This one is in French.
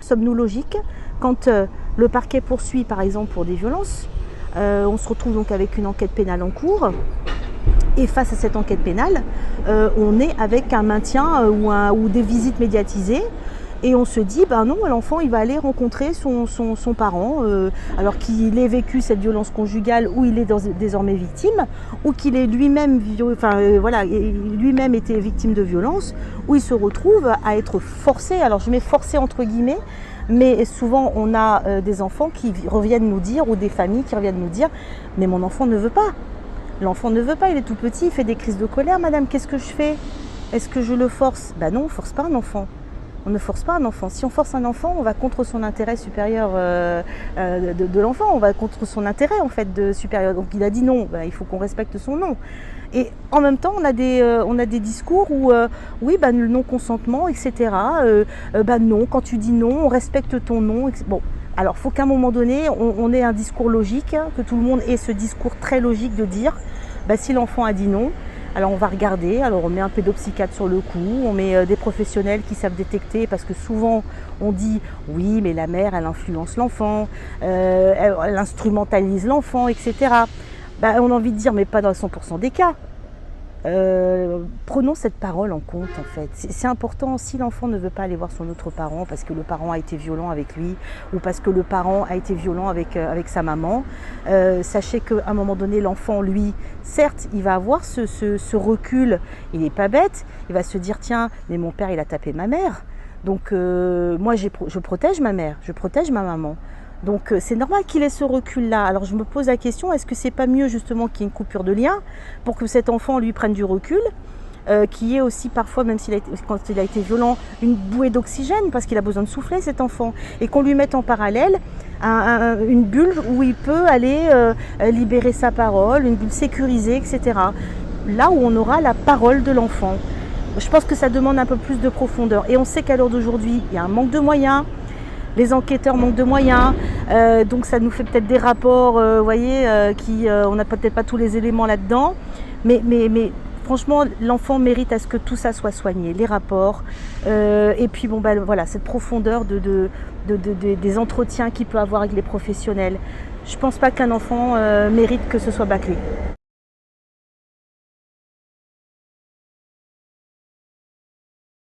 Sommes-nous logiques quand le parquet poursuit par exemple pour des violences, on se retrouve donc avec une enquête pénale en cours et face à cette enquête pénale, on est avec un maintien ou des visites médiatisées et on se dit ben non, l'enfant il va aller rencontrer son parent alors qu'il ait vécu cette violence conjugale ou il est désormais victime ou qu'il ait lui-même lui-même été victime de violence, où il se retrouve à être forcé, alors je mets forcé entre guillemets, mais souvent on a des enfants qui reviennent nous dire ou des familles qui reviennent nous dire mais mon enfant ne veut pas. L'enfant ne veut pas, il est tout petit, il fait des crises de colère. Madame, qu'est-ce que je fais? Est-ce que je le force? Ben non, on ne force pas un enfant. On ne force pas un enfant. Si on force un enfant, on va contre son intérêt supérieur de l'enfant. On va contre son intérêt en fait supérieur. Donc il a dit non, ben, il faut qu'on respecte son non. Et en même temps, on a des discours où oui, ben, le non-consentement, etc. Ben non, quand tu dis non, on respecte ton non. Bon. Alors, il faut qu'à un moment donné, on ait un discours logique, que tout le monde ait ce discours très logique de dire, bah, si l'enfant a dit non, alors on va regarder, alors on met un pédopsychiatre sur le coup, on met des professionnels qui savent détecter, parce que souvent on dit, oui, mais la mère, elle influence l'enfant, elle instrumentalise l'enfant, etc. Bah, on a envie de dire, mais pas dans 100% des cas. Prenons cette parole en compte en fait. C'est important si l'enfant ne veut pas aller voir son autre parent parce que le parent a été violent avec lui ou parce que le parent a été violent avec sa maman. Sachez qu'à un moment donné, l'enfant, lui, certes, il va avoir ce recul, il n'est pas bête, il va se dire tiens, mais mon père il a tapé ma mère. Donc moi je protège ma mère, je protège ma maman. Donc c'est normal qu'il ait ce recul-là. Alors je me pose la question, est-ce que c'est pas mieux justement qu'il y ait une coupure de lien pour que cet enfant lui prenne du recul, qu'il y ait aussi parfois, même quand il a été violent, une bouée d'oxygène parce qu'il a besoin de souffler cet enfant et qu'on lui mette en parallèle une bulle où il peut aller libérer sa parole, une bulle sécurisée, etc. Là où on aura la parole de l'enfant. Je pense que ça demande un peu plus de profondeur. Et on sait qu'à l'heure d'aujourd'hui, il y a un manque de moyens. Les enquêteurs manquent de moyens, donc ça nous fait peut-être des rapports, voyez, on n'a peut-être pas tous les éléments là-dedans, mais franchement, l'enfant mérite à ce que tout ça soit soigné, les rapports, et puis bon, ben, voilà, cette profondeur des entretiens qu'il peut avoir avec les professionnels. Je ne pense pas qu'un enfant mérite que ce soit bâclé.